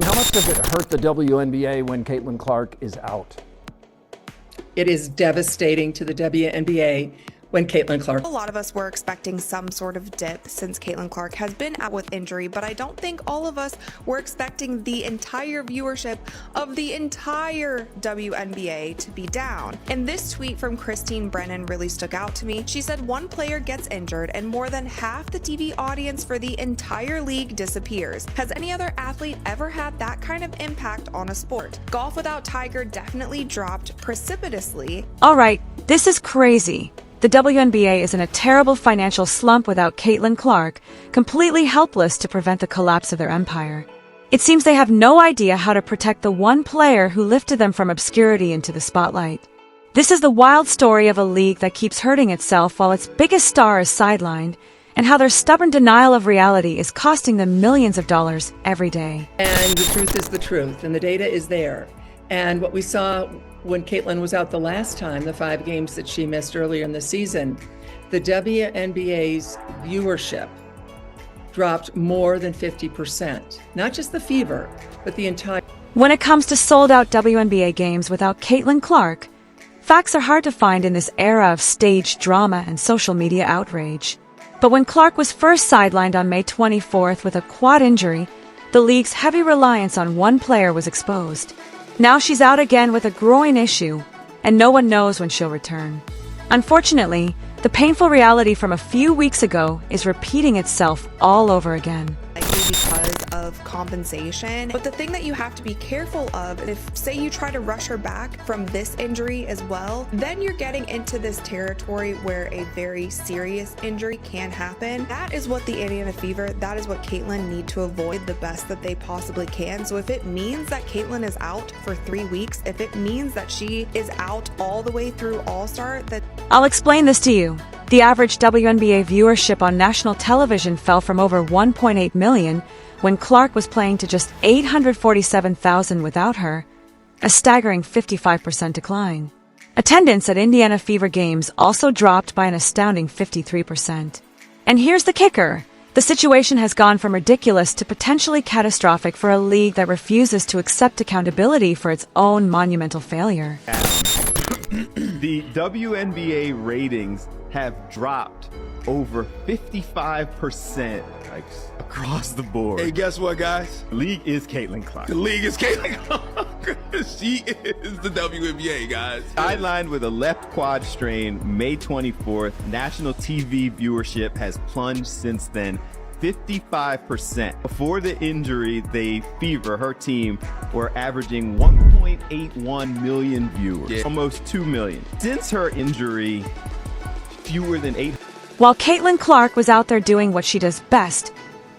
How much does it hurt the WNBA when Caitlin Clark is out? It is devastating to the WNBA when Caitlin Clark. A lot of us were expecting some sort of dip since Caitlin Clark has been out with injury, but I don't think all of us were expecting the entire viewership of the entire WNBA to be down. And this tweet from Christine Brennan really stuck out to me. She said one player gets injured and more than half the TV audience for the entire league disappears. Has any other athlete ever had that kind of impact on a sport? Golf without Tiger definitely dropped precipitously. All right, this is crazy. The WNBA is in a terrible financial slump without Caitlin Clark, completely helpless to prevent the collapse of their empire. It seems they have no idea how to protect the one player who lifted them from obscurity into the spotlight. This is the wild story of a league that keeps hurting itself while its biggest star is sidelined, and how their stubborn denial of reality is costing them millions of dollars every day. And the truth is the truth, and the data is there. And what we saw when Caitlin was out the last time, the 5 games that she missed earlier in the season, the WNBA's viewership dropped more than 50%. Not just the Fever, but the entire... When it comes to sold-out WNBA games without Caitlin Clark, facts are hard to find in this era of staged drama and social media outrage. But when Clark was first sidelined on May 24th with a quad injury, the league's heavy reliance on one player was exposed. Now she's out again with a groin issue, and no one knows when she'll return. Unfortunately, the painful reality from a few weeks ago is repeating itself all over again. Because of compensation. But the thing that you have to be careful of, if say you try to rush her back from this injury as well, then you're getting into this territory where a very serious injury can happen. That is what the Indiana Fever, that is what Caitlin need to avoid the best that they possibly can. So if it means that Caitlin is out for 3 weeks, if it means that she is out all the way through All-Star, that... I'll explain this to you. The average WNBA viewership on national television fell from over 1.8 million when Clark was playing to just 847,000 without her, a staggering 55% decline. Attendance at Indiana Fever games also dropped by an astounding 53%. And here's the kicker. The situation has gone from ridiculous to potentially catastrophic for a league that refuses to accept accountability for its own monumental failure. The WNBA ratings have dropped over 55% across the board. Hey, guess what, guys? The league is Caitlin Clark. The league is Caitlin Clark. She is the WNBA, guys. Sidelined with a left quad strain May 24th, national TV viewership has plunged since then 55%. Before the injury, the Fever, her team, were averaging 1.81 million viewers, almost 2 million. Since her injury, fewer than 8. While Caitlin Clark was out there doing what she does best,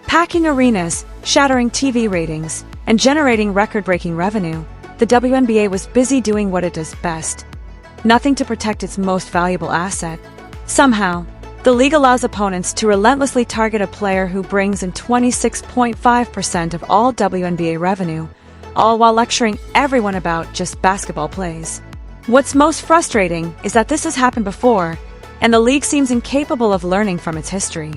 packing arenas, shattering TV ratings, and generating record-breaking revenue, the WNBA was busy doing what it does best. Nothing to protect its most valuable asset. Somehow, the league allows opponents to relentlessly target a player who brings in 26.5% of all WNBA revenue, all while lecturing everyone about just basketball plays. What's most frustrating is that this has happened before, and the league seems incapable of learning from its history.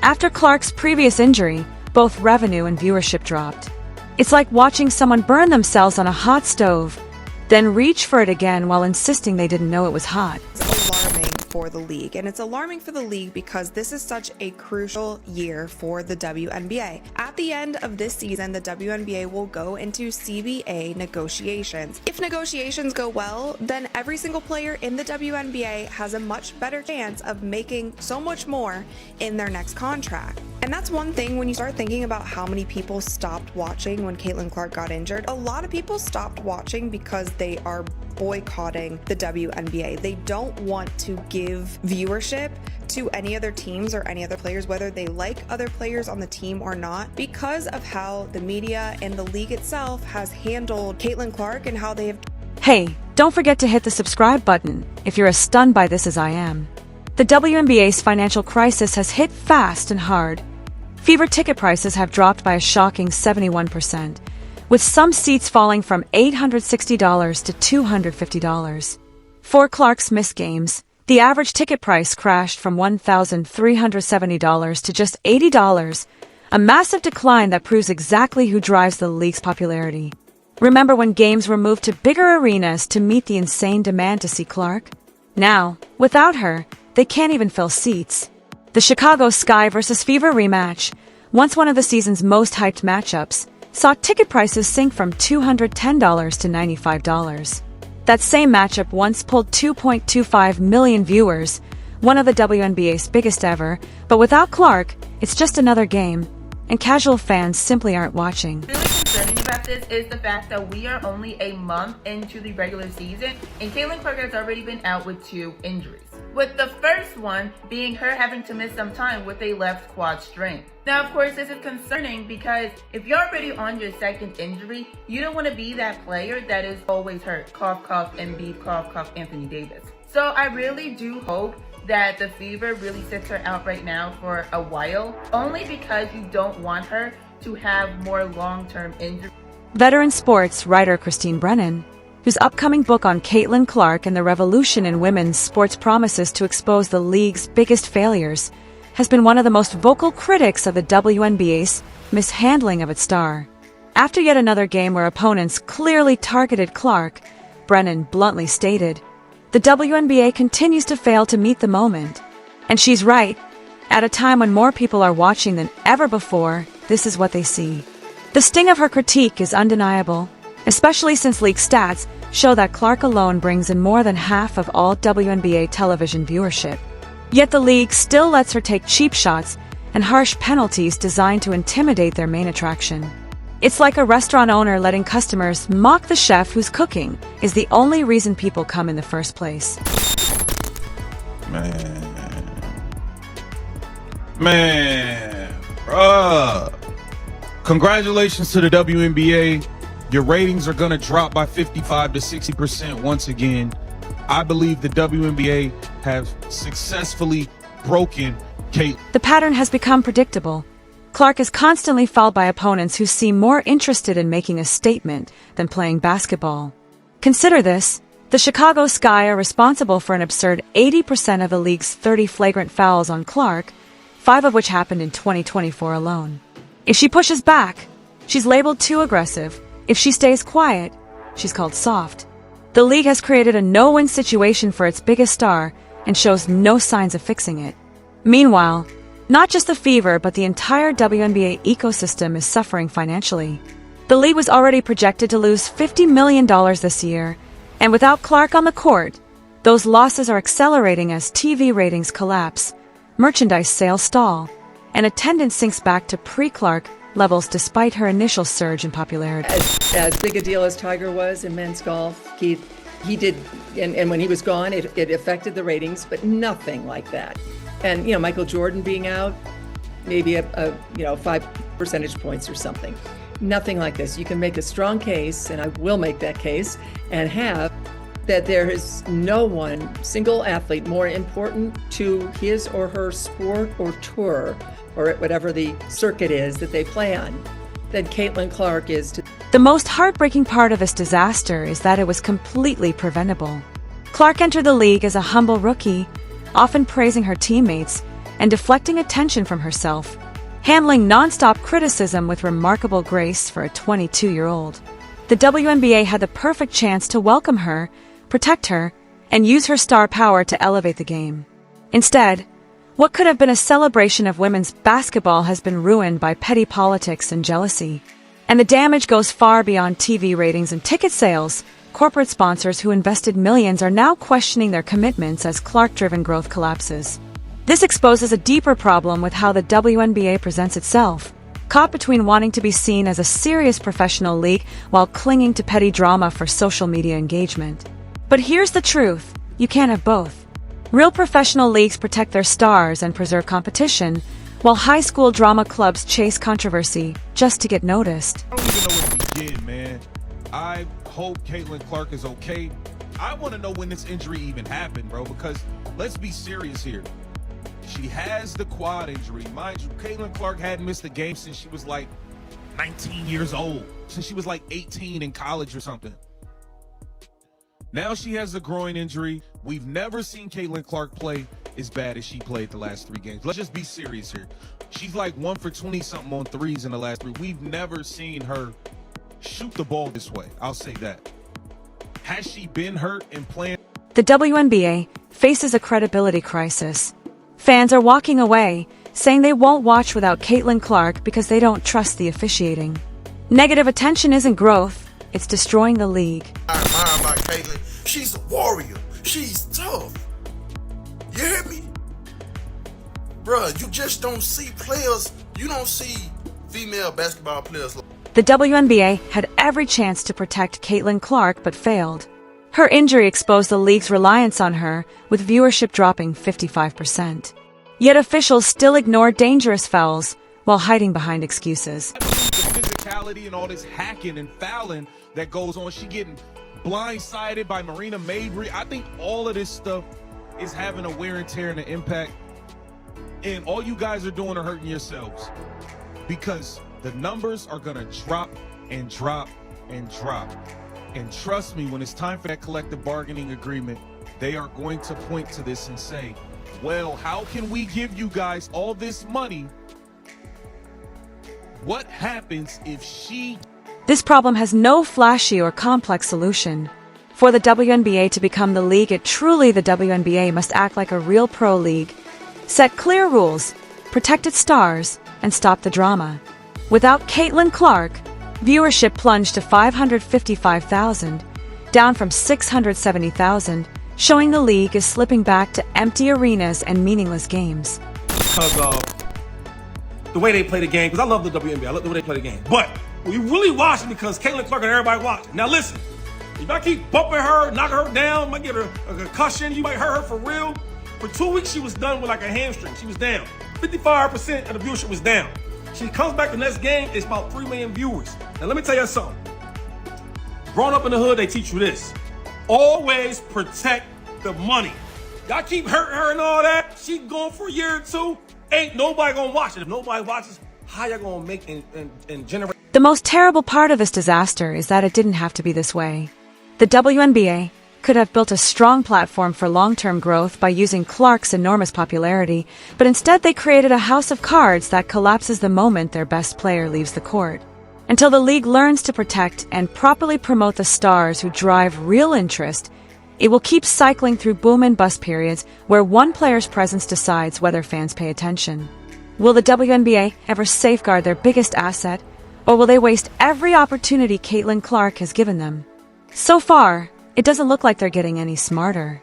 After Clark's previous injury, both revenue and viewership dropped. It's like watching someone burn themselves on a hot stove, then reach for it again while insisting they didn't know it was hot. It's alarming for the league, and it's alarming for the league because this is such a crucial year for the WNBA. At the end of this season, the WNBA will go into CBA negotiations. If negotiations go well, then every single player in the WNBA has a much better chance of making so much more in their next contract. And that's one thing when you start thinking about how many people stopped watching when Caitlin Clark got injured. A lot of people stopped watching because they are boycotting the WNBA. They don't want to give viewership to any other teams or any other players, whether they like other players on the team or not, because of how the media and the league itself has handled Caitlin Clark and how they have... Hey, don't forget to hit the subscribe button if you're as stunned by this as I am. The WNBA's financial crisis has hit fast and hard. Fever ticket prices have dropped by a shocking 71%, with some seats falling from $860 to $250. For Clark's missed games, the average ticket price crashed from $1,370 to just $80, a massive decline that proves exactly who drives the league's popularity. Remember when games were moved to bigger arenas to meet the insane demand to see Clark? Now, without her, they can't even fill seats. The Chicago Sky vs. Fever rematch, once one of the season's most hyped matchups, saw ticket prices sink from $210 to $95. That same matchup once pulled 2.25 million viewers, one of the WNBA's biggest ever, but without Clark, it's just another game, and casual fans simply aren't watching. Really concerning about this is the fact that we are only a month into the regular season, and Caitlin Clark has already been out with 2 injuries. With the first one being her having to miss some time with a left quad strain. Now, of course, this is concerning because if you're already on your second injury, you don't want to be that player that is always hurt. Cough, cough, Embiid, cough, cough, Anthony Davis. So I really do hope that the Fever really sits her out right now for a while, only because you don't want her to have more long-term injuries. Veteran sports writer Christine Brennan, whose upcoming book on Caitlin Clark and the revolution in women's sports promises to expose the league's biggest failures, has been one of the most vocal critics of the WNBA's mishandling of its star. After yet another game where opponents clearly targeted Clark, Brennan bluntly stated, "The WNBA continues to fail to meet the moment." And she's right. At a time when more people are watching than ever before, this is what they see. The sting of her critique is undeniable, especially since league stats show that Clark alone brings in more than half of all WNBA television viewership. Yet the league still lets her take cheap shots and harsh penalties designed to intimidate their main attraction. It's like a restaurant owner letting customers mock the chef whose cooking is the only reason people come in the first place. Man, bruh. Congratulations to the WNBA. Your ratings are going to drop by 55 to 60% once again. I believe the WNBA have successfully broken Kate. The pattern has become predictable. Clark is constantly fouled by opponents who seem more interested in making a statement than playing basketball. Consider this. The Chicago Sky are responsible for an absurd 80% of the league's 30 flagrant fouls on Clark, 5 of which happened in 2024 alone. If she pushes back, she's labeled too aggressive. If she stays quiet, she's called soft. The league has created a no-win situation for its biggest star and shows no signs of fixing it. Meanwhile, not just the Fever, but the entire WNBA ecosystem is suffering financially. The league was already projected to lose $50 million this year, and without Clark on the court, those losses are accelerating as TV ratings collapse, merchandise sales stall, and attendance sinks back to pre-Clark levels despite her initial surge in popularity. As big a deal as Tiger was in men's golf, he did, and when he was gone, it affected the ratings, but nothing like that. And, Michael Jordan being out, maybe 5 percentage points or something. Nothing like this. You can make a strong case, and I will make that case, and have that there is no one single athlete more important to his or her sport or tour or whatever the circuit is that they play on than Caitlin Clark is to. The most heartbreaking part of this disaster is that it was completely preventable. Clark entered the league as a humble rookie, often praising her teammates and deflecting attention from herself, handling non-stop criticism with remarkable grace for a 22-year-old. The WNBA had the perfect chance to welcome her, protect her, and use her star power to elevate the game. Instead, what could have been a celebration of women's basketball has been ruined by petty politics and jealousy. And the damage goes far beyond TV ratings and ticket sales. Corporate sponsors who invested millions are now questioning their commitments as Clark-driven growth collapses. This exposes a deeper problem with how the WNBA presents itself, caught between wanting to be seen as a serious professional league while clinging to petty drama for social media engagement. But here's the truth, you can't have both. Real professional leagues protect their stars and preserve competition, while high school drama clubs chase controversy just to get noticed. I don't even know what we did, man. I hope Caitlin Clark is okay. I want to know when this injury even happened, bro, because let's be serious here. She has the quad injury. Mind you, Caitlin Clark hadn't missed a game since she was like 19 years old, since she was like 18 in college or something. Now she has a groin injury. We've never seen Caitlin Clark play as bad as she played the last 3 games. Let's just be serious here. She's like 1 for 20-something on threes in the last 3. We've never seen her shoot the ball this way. I'll say that. Has she been hurt and playing? The WNBA faces a credibility crisis. Fans are walking away, saying they won't watch without Caitlin Clark because they don't trust the officiating. Negative attention isn't growth, it's destroying the league. I admire about Caitlin. She's a warrior. She's tough. You hear me? Bruh, you just don't see players. You don't see female basketball players. The WNBA had every chance to protect Caitlin Clark but failed. Her injury exposed the league's reliance on her, with viewership dropping 55%. Yet officials still ignore dangerous fouls while hiding behind excuses. The physicality and all this hacking and fouling that goes on, she getting blindsided by Marina Mabry. I think all of this stuff is having a wear and tear and an impact. And all you guys are doing are hurting yourselves, because the numbers are going to drop and drop and drop. And trust me, when it's time for that collective bargaining agreement, they are going to point to this and say, well, how can we give you guys all this money? What happens if she... This problem has no flashy or complex solution. For the WNBA to become the league truly the WNBA must act like a real pro league, set clear rules, protect its stars, and stop the drama. Without Caitlin Clark, viewership plunged to 555,000, down from 670,000, showing the league is slipping back to empty arenas and meaningless games. Because the way they play the game, because I love the WNBA, I love the way they play the game. But we really watch it because Caitlin Clark and everybody watching. Now listen, if I keep bumping her, knocking her down, might get her a concussion, you might hurt her for real. For 2 weeks, she was done with like a hamstring. She was down. 55% of the viewership was down. She comes back the next game, it's about 3 million viewers. Now let me tell you something. Growing up in the hood, they teach you this. Always protect the money. Y'all keep hurting her and all that. She going for a year or 2. Ain't nobody gonna watch it. If nobody watches, how y'all gonna make and generate? The most terrible part of this disaster is that it didn't have to be this way. The WNBA could have built a strong platform for long-term growth by using Clark's enormous popularity, but instead they created a house of cards that collapses the moment their best player leaves the court. Until the league learns to protect and properly promote the stars who drive real interest, it will keep cycling through boom and bust periods where one player's presence decides whether fans pay attention. Will the WNBA ever safeguard their biggest asset, or will they waste every opportunity Caitlin Clark has given them? So far, it doesn't look like they're getting any smarter.